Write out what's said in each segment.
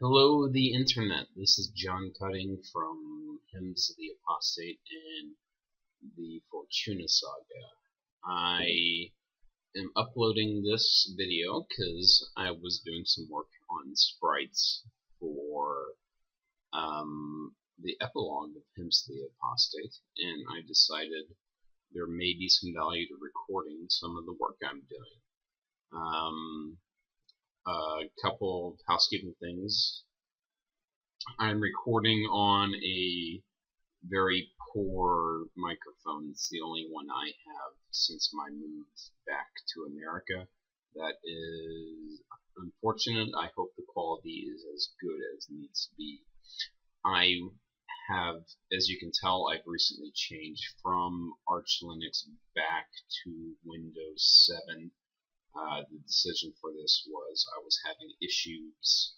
Hello, the internet. This is John Cutting from Hymns of the Apostate and the Fortuna Saga. I am uploading this video because I was doing some work on sprites for the epilogue of Hymns of the Apostate, and I decided there may be some value to recording some of the work I'm doing. A couple of housekeeping things. I'm recording on a very poor microphone. It's the only one I have since my move back to America. That is unfortunate. I hope the quality is as good as it needs to be. I have, as you can tell, I've recently changed from Arch Linux back to Windows 7. The decision for this was I was having issues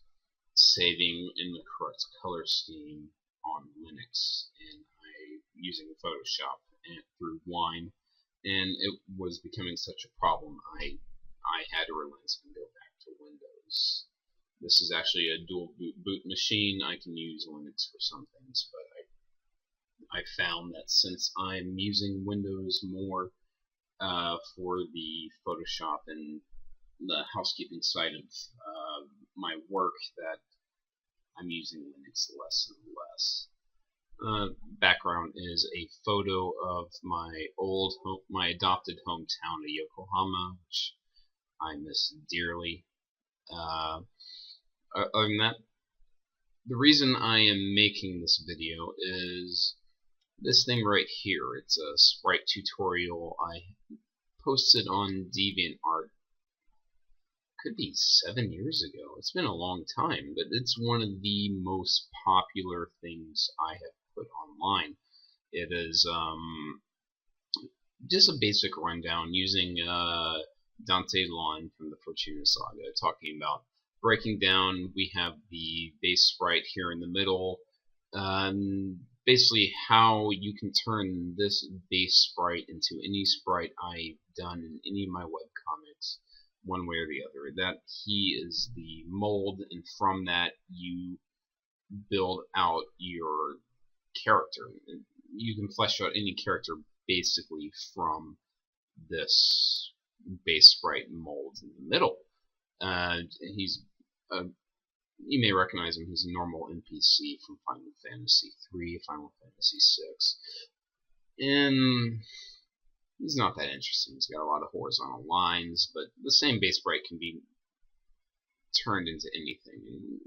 saving in the correct color scheme on Linux, and using Photoshop and through Wine, and it was becoming such a problem. I had to relent and go back to Windows. This is actually a dual boot machine. I can use Linux for some things, but I found that since I'm using Windows more for the Photoshop and the housekeeping side of my work, that I'm using Linux less and less. Background is a photo of my adopted hometown of Yokohama, which I miss dearly. Other than that, the reason I am making this video is this thing right here. It's a Sprite tutorial I posted on DeviantArt. Could be 7 years ago. It's been a long time, but it's one of the most popular things I have put online. It is just a basic rundown using Dante Lon from the Fortuna Saga, talking about breaking down. We have the base sprite here in the middle. Basically how you can turn this base sprite into any sprite I've done in any of my webcomics, one way or the other. That he is the mold, and from that you build out your character. You can flesh out any character basically from this base sprite mold in the middle. He's you may recognize him. He's a normal NPC from Final Fantasy III, Final Fantasy VI, and he's not that interesting. He's got a lot of horizontal lines, but the same base sprite can be turned into anything.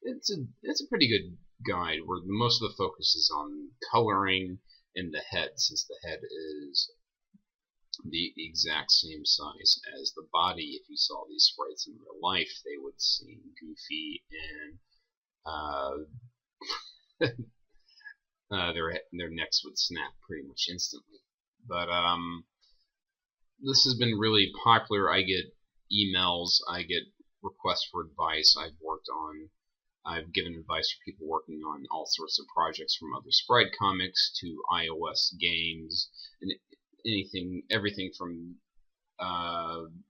It's a pretty good guide where most of the focus is on coloring and the head, since the head is the exact same size as the body. If you saw these sprites in real life, they would seem goofy, and their necks would snap pretty much instantly. But this has been really popular. I get emails, I get requests for advice. I've given advice for people working on all sorts of projects, from other Sprite comics to iOS games, and everything from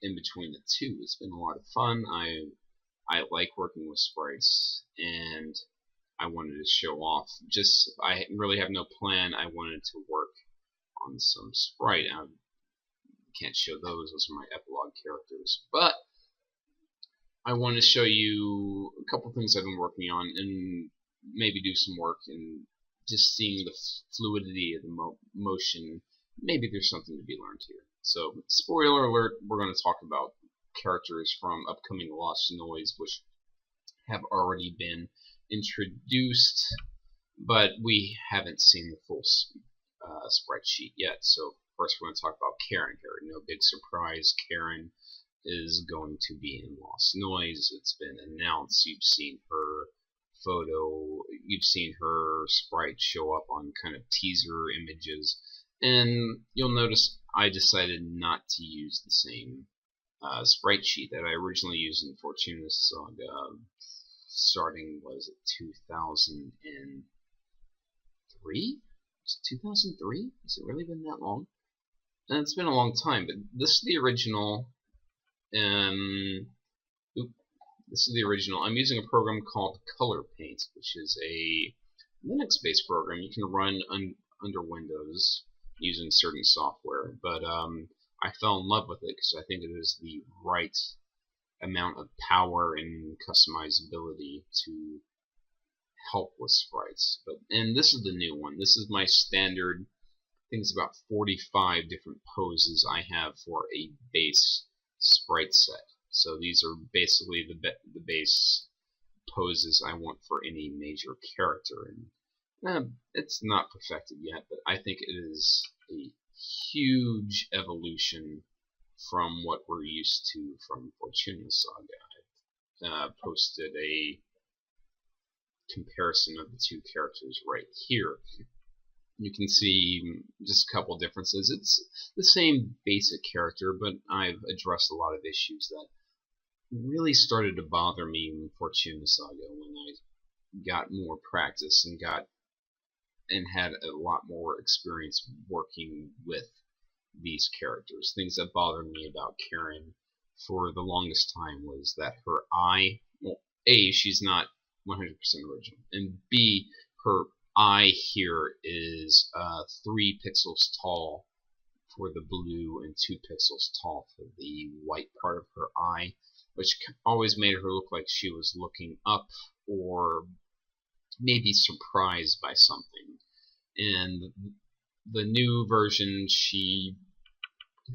in between the two. It's been a lot of fun. I like working with sprites, and I wanted to show off. I really have no plan. I wanted to work on some Sprite. I can't show those. Those are my epilogue characters, but I want to show you a couple things I've been working on, and maybe do some work in just seeing the fluidity of the motion. Maybe there's something to be learned here. So, spoiler alert, we're going to talk about characters from upcoming Lost Noise, which have already been introduced, but we haven't seen the full sprite sheet yet. So first we're going to talk about Karen here. No big surprise, Karen is going to be in Lost Noise. It's been announced. You've seen her photo, you've seen her sprite show up on kind of teaser images, and you'll notice I decided not to use the same sprite sheet that I originally used in Fortuna Saga, starting, was it 2003? Was it 2003? Has it really been that long? And it's been a long time, but this is the original. This is the original. I'm using a program called Color Paint, which is a Linux-based program you can run under Windows using certain software. But I fell in love with it because I think it is the right amount of power and customizability to help with sprites. And this is the new one. This is my standard. I think it's about 45 different poses I have for a base sprite set. So these are basically the base poses I want for any major character. And it's not perfected yet, but I think it is a huge evolution from what we're used to from Fortuna Saga. I posted a comparison of the two characters right here. You can see just a couple differences. It's the same basic character, but I've addressed a lot of issues that really started to bother me in Fortuna Saga when I got more practice and had a lot more experience working with these characters. Things that bothered me about Karen for the longest time was that her eye, well, A, she's not 100% original, and B, her eye here is 3 pixels tall for the blue and 2 pixels tall for the white part of her eye, which always made her look like she was looking up or maybe surprised by something. And the new version, she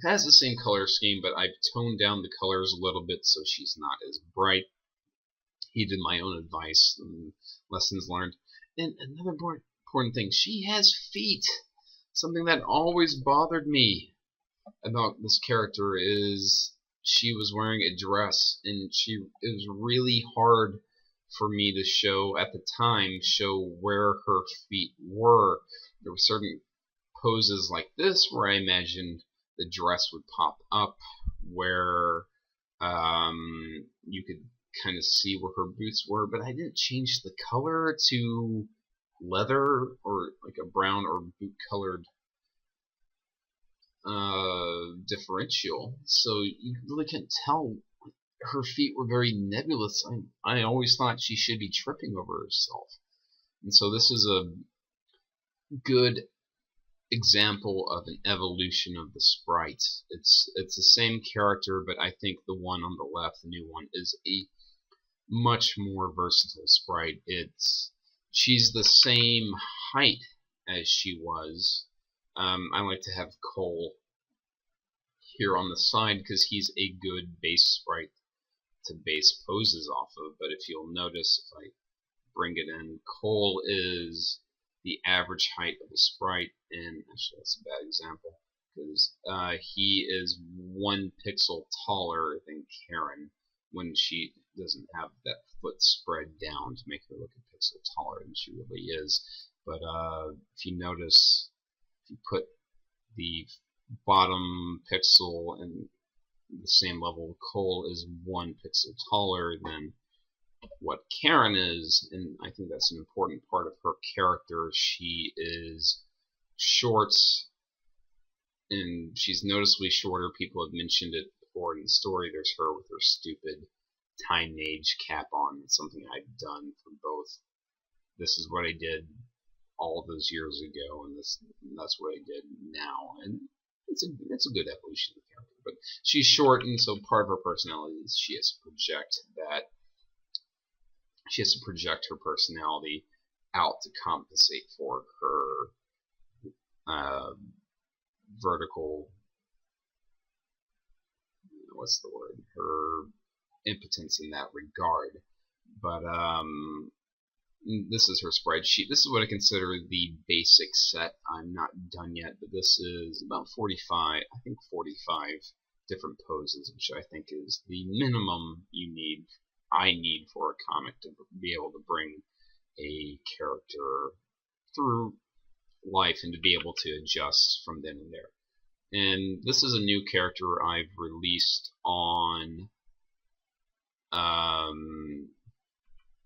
has the same color scheme, but I've toned down the colors a little bit so she's not as bright. Heeded my own advice and lessons learned. And another important thing, she has feet. Something that always bothered me about this character is she was wearing a dress, and it was really hard for me to show where her feet were. There were certain poses like this where I imagined the dress would pop up, where you could kind of see where her boots were, but I didn't change the color to leather or like a brown or boot colored differential, so you really can't tell. Her feet were very nebulous. I always thought she should be tripping over herself, and so this is a good example of an evolution of the sprite. It's the same character, but I think the one on the left, the new one, is a much more versatile sprite. She's the same height as she was. I like to have Cole here on the side because he's a good base sprite to base poses off of. But if you'll notice, if I bring it in, Cole is the average height of a sprite, and actually that's a bad example because he is 1 pixel taller than Karen when she doesn't have that foot spread down to make her look a pixel taller than she really is. But if you notice, if you put the bottom pixel in the same level, Cole is 1 pixel taller than what Karen is, and I think that's an important part of her character. She is short, and she's noticeably shorter. People have mentioned it before in the story. There's her with her stupid time age cap on. It's something I've done for both. This is what I did all those years ago, and that's what I did now. And it's a good evolution of the character. But she's short, and so part of her personality is she has to project her personality out to compensate for her vertical, what's the word, her impotence in that regard. But this is her sprite sheet. This is what I consider the basic set. I'm not done yet, but this is about 45 different poses, which I think is the minimum I need for a comic to be able to bring a character through life and to be able to adjust from then and there. And this is a new character I've released on.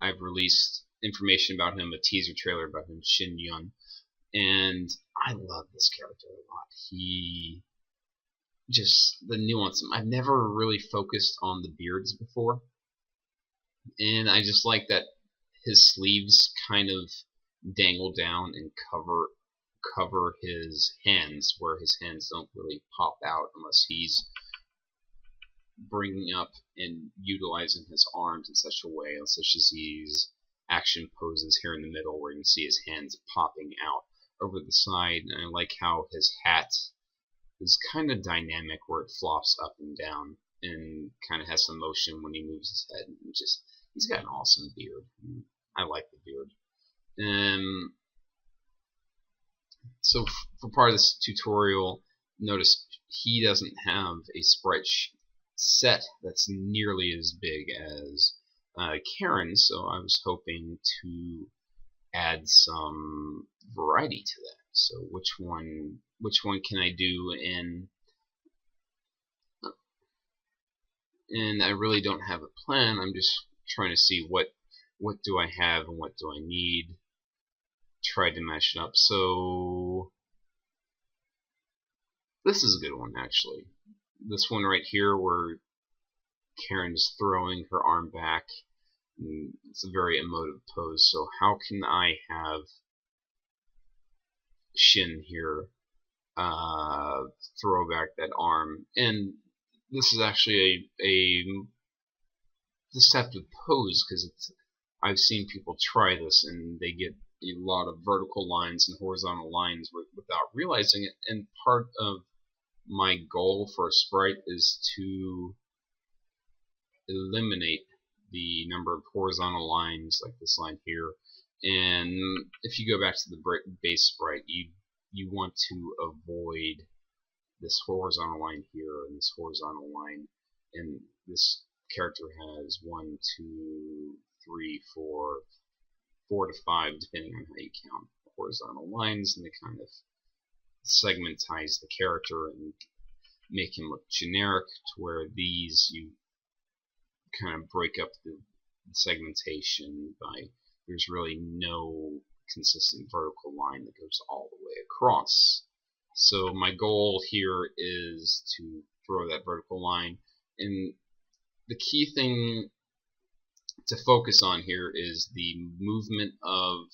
I've released information about him, a teaser trailer about him, Shin Yun, and I love this character a lot. He just the nuance. I've never really focused on the beards before, And I just like that his sleeves kind of dangle down and cover his hands, where his hands don't really pop out unless he's bringing up and utilizing his arms in such a way, such as these action poses here in the middle where you can see his hands popping out over the side. And I like how his hat is kind of dynamic, where it flops up and down and kind of has some motion when he moves his head. And just, he's got an awesome beard. I like the beard. So for part of this tutorial, notice he doesn't have a sprite set that's nearly as big as Karen, so I was hoping to add some variety to that. So which one can I do? And I really don't have a plan. I'm just trying to see what do I have and what do I need. Try to mash it up. So this is a good one, actually. This one right here, where Karen's throwing her arm back. It's a very emotive pose. So how can I have Shin here throw back that arm? And this is actually a deceptive pose, because I've seen people try this and they get a lot of vertical lines and horizontal lines without realizing it. And part of my goal for a sprite is to eliminate the number of horizontal lines, like this line here. And if you go back to the base sprite, you want to avoid this horizontal line here and this horizontal line. And this character has 1, 2, 3, 4 to 5, depending on how you count the horizontal lines, and they kind of segmentize the character and make him look generic, to where these, you kind of break up the segmentation by, there's really no consistent vertical line that goes all the way across. So my goal here is to throw that vertical line, and the key thing to focus on here is the movement of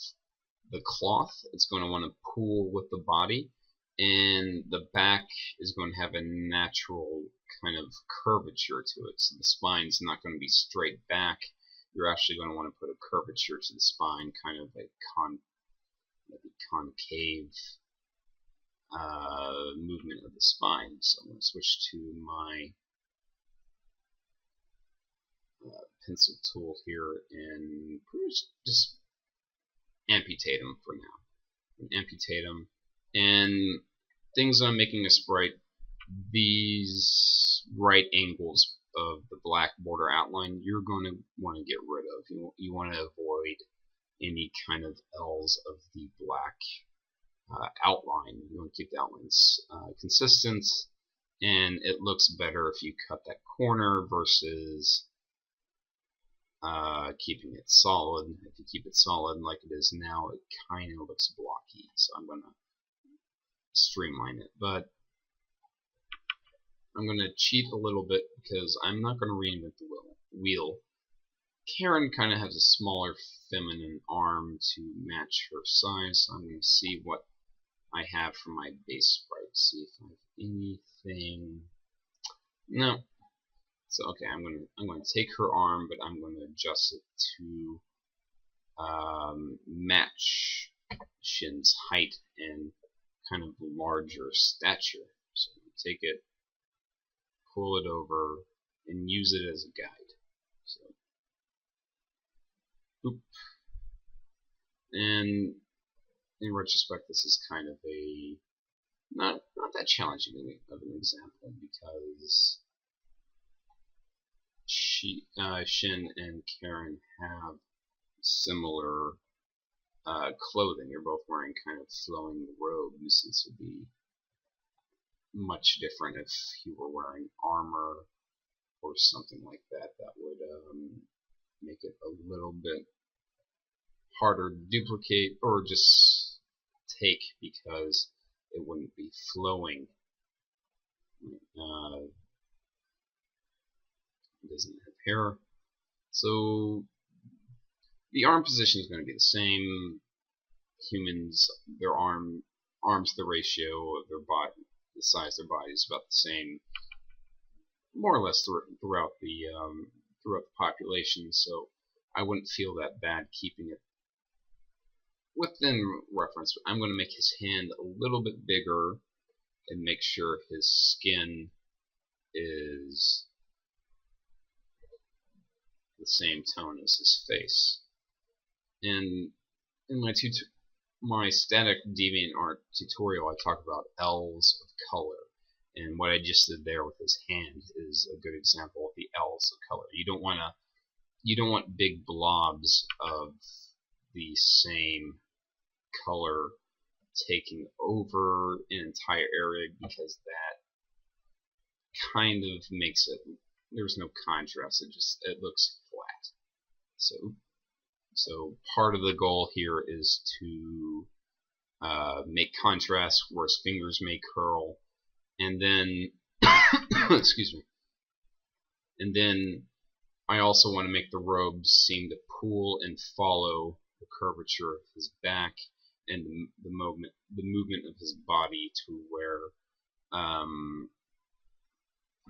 the cloth. It's going to want to pool with the body, and the back is going to have a natural kind of curvature to it. So the spine's not going to be straight back. You're actually going to want to put a curvature to the spine, kind of a concave movement of the spine. So I'm going to switch to my pencil tool here and pretty much just amputate them for now. Amputate them. And things I'm making a sprite, these right angles of the black border outline, you're going to want to get rid of. You want to avoid any kind of L's of the black outline. You want to keep the outlines consistent, and it looks better if you cut that corner versus keeping it solid. If you keep it solid like it is now, it kind of looks blocky. So I'm going to streamline it, but I'm going to cheat a little bit because I'm not going to reinvent the wheel. Karen kind of has a smaller feminine arm to match her size, so I'm going to see what I have for my base sprite. See if I have anything. No. So okay, I'm going to take her arm, but I'm going to adjust it to match Shin's height and kind of larger stature. So I'm going to take it, pull it over, and use it as a guide. So, boop. And in retrospect, this is kind of a not that challenging of an example, because Shin and Karen have similar clothing. You're both wearing kind of flowing robes. This would be much different if you were wearing armor or something like that. That would make it a little bit harder to duplicate or just take, because it wouldn't be flowing. It doesn't have hair. So the arm position is going to be the same. Humans, their arms to the ratio of their body, the size of their body is about the same, more or less throughout the population. So I wouldn't feel that bad keeping it within reference. I'm going to make his hand a little bit bigger and make sure his skin is the same tone as his face. And in my static DeviantArt tutorial, I talk about L's of color, and what I just did there with his hand is a good example of the L's of color. You don't want big blobs of the same color taking over an entire area, because that kind of makes it, there's no contrast, it looks flat. So part of the goal here is to make contrast where his fingers may curl, and then excuse me, and then I also want to make the robes seem to pool and follow the curvature of his back and the movement of his body, to where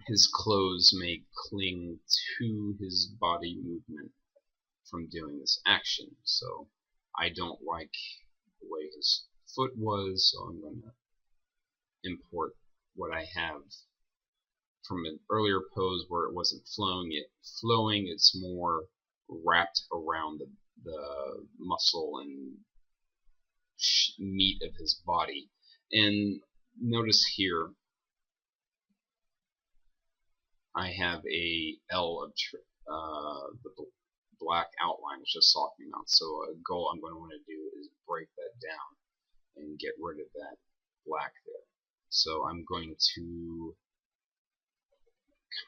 his clothes may cling to his body movement from doing this action. So I don't like the way his foot was, so I'm going to import what I have from an earlier pose where it wasn't flowing. It's more wrapped around the muscle and meat of his body. And notice here I have a L of the black outline is just softening out. So a goal I'm going to want to do is break that down and get rid of that black there. So I'm going to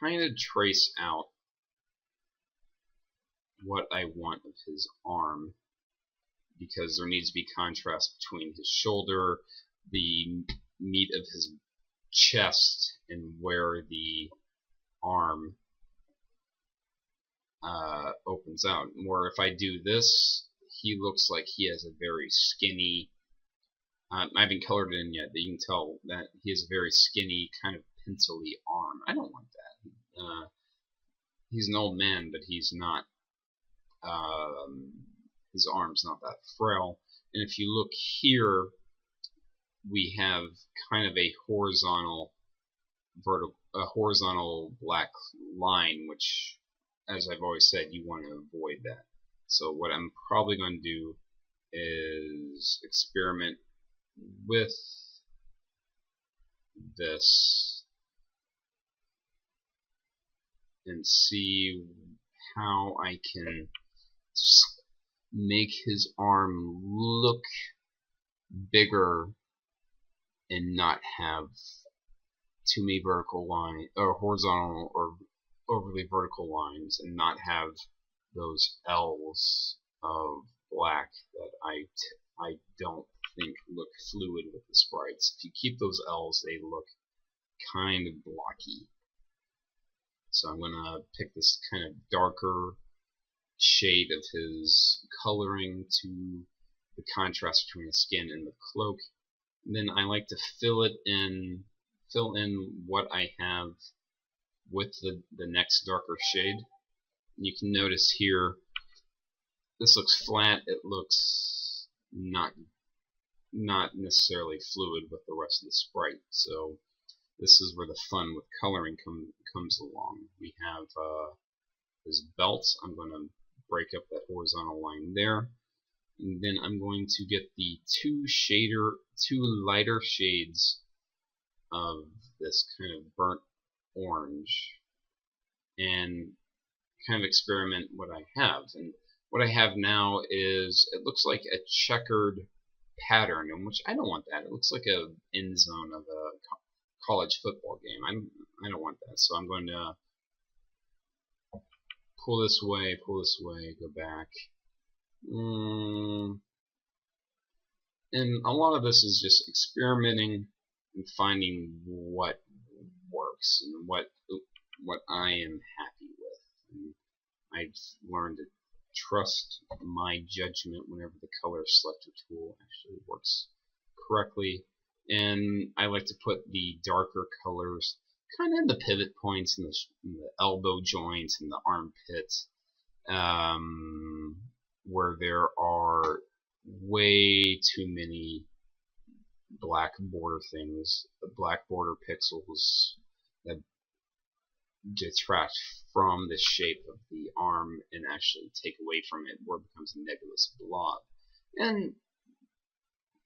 kind of trace out what I want of his arm, because there needs to be contrast between his shoulder, the meat of his chest, and where the arm opens out. Where if I do this, he looks like he has a very skinny, I haven't colored it in yet, but you can tell that he has a very skinny, kind of pencil-y arm. I don't want that. He's an old man, but he's not, his arm's not that frail. And if you look here, we have kind of a horizontal black line, which, as I've always said, you want to avoid that. So what I'm probably going to do is experiment with this and see how I can make his arm look bigger and not have too many vertical lines, or horizontal or overly vertical lines, and not have those L's of black that I don't think look fluid with the sprites. If you keep those L's, they look kind of blocky. So I'm going to pick this kind of darker shade of his coloring to the contrast between the skin and the cloak. And then I like to fill in what I have with the next darker shade. And you can notice here, this looks flat. It looks not necessarily fluid with the rest of the sprite. So this is where the fun with coloring comes along. We have his belt. I'm going to break up that horizontal line there, and then I'm going to get the two lighter shades of this kind of burnt orange and kind of experiment what I have. And what I have now is, it looks like a checkered pattern, in which I don't want that. It looks like a end zone of a college football game. I don't want that. So I'm going to pull this way, go back. And a lot of this is just experimenting and finding what works and what I am happy with. And I've learned to trust my judgment whenever the color selector tool actually works correctly. And I like to put the darker colors kind of in the pivot points and the elbow joints and the armpit, where there are way too many black border things, black border pixels that detract from the shape of the arm and actually take away from it, where it becomes a nebulous blob. And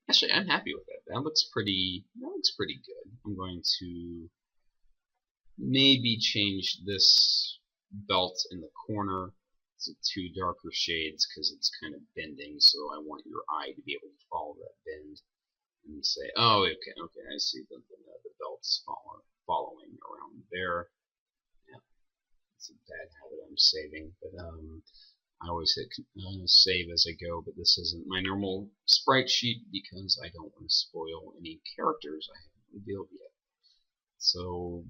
actually, I'm happy with it. That looks pretty good. I'm going to maybe change this belt in the corner to 2 darker shades because it's kind of bending. So I want your eye to be able to follow that bend and say, oh, okay, I see the belt's following around there. Yeah, it's a bad habit I'm saving, but I always hit save as I go, but this isn't my normal sprite sheet because I don't want to spoil any characters I haven't revealed yet. So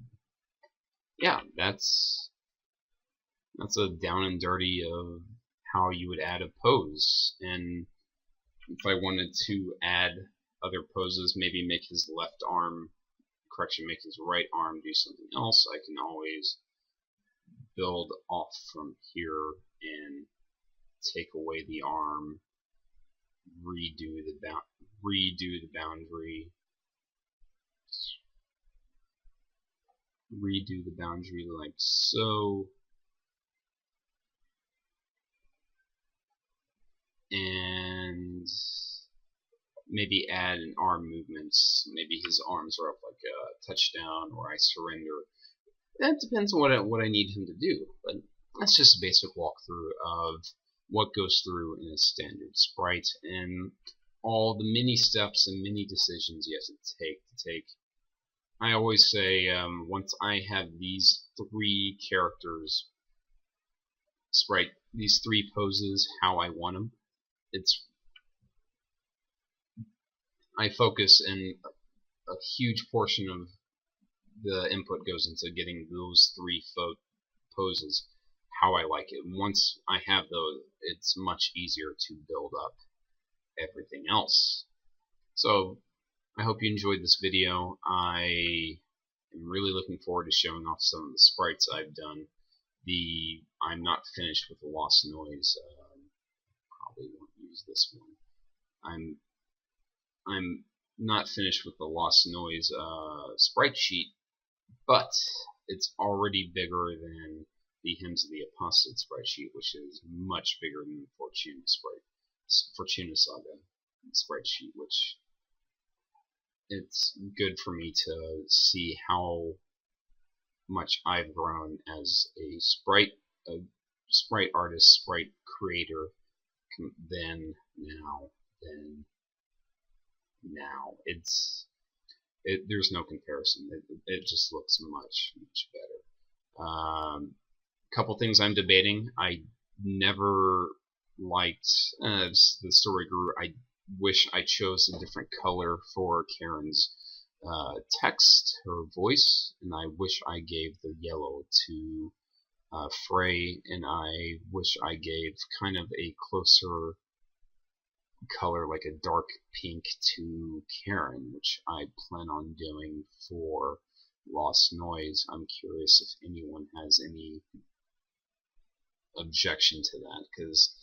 yeah, that's a down and dirty of how you would add a pose. And if I wanted to add other poses, maybe make his left arm, make his right arm do something else, I can always build off from here and take away the arm, redo the boundary like so, and maybe add an arm movements. Maybe his arms are up like a touchdown, or I surrender. That depends on what I need him to do, but that's just a basic walkthrough of what goes through in a standard sprite and all the mini steps and mini decisions you have to take. I always say, once I have these 3 characters sprite, these 3 poses how I want them, I focus, and a huge portion of the input goes into getting those 3 poses how I like it. Once I have those, it's much easier to build up everything else. So I hope you enjoyed this video. I am really looking forward to showing off some of the sprites I've done. I'm not finished with the lost noise. Probably won't use this one. I'm not finished with the lost noise sprite sheet, but it's already bigger than the Hymns of the Apostate sprite sheet, which is much bigger than the Fortuna Saga sprite sheet, which it's good for me to see how much I've grown as a sprite artist, sprite creator, then now. There's no comparison. It just looks much better. Couple things I'm debating. I never liked, as the story grew, I wish I chose a different color for Karen's text, her voice, and I wish I gave the yellow to Frey, and I wish I gave kind of a closer color, like a dark pink, to Karen, which I plan on doing for Lost Noise. I'm curious if anyone has any objection to that, because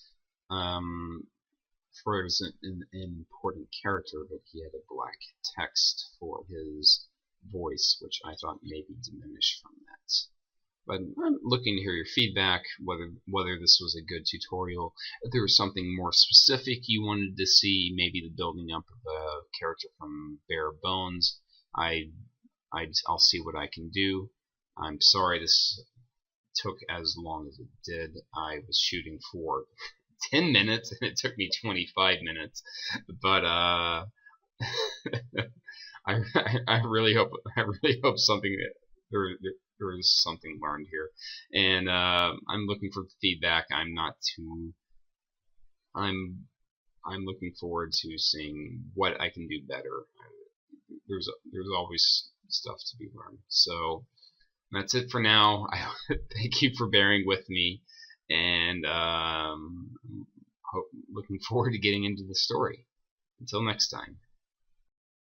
Freud was an important character, but he had a black text for his voice, which I thought maybe diminished from that. But I'm looking to hear your feedback, whether this was a good tutorial, if there was something more specific you wanted to see, maybe the building up of a character from bare bones. I'll see what I can do. I'm sorry this took as long as it did. I was shooting for 10 minutes and it took me 25 minutes, but I really hope something there is something learned here, and I'm looking for feedback. I'm looking forward to seeing what I can do better. There's always stuff to be learned. So that's it for now. Thank you for bearing with me, and looking forward to getting into the story. Until next time.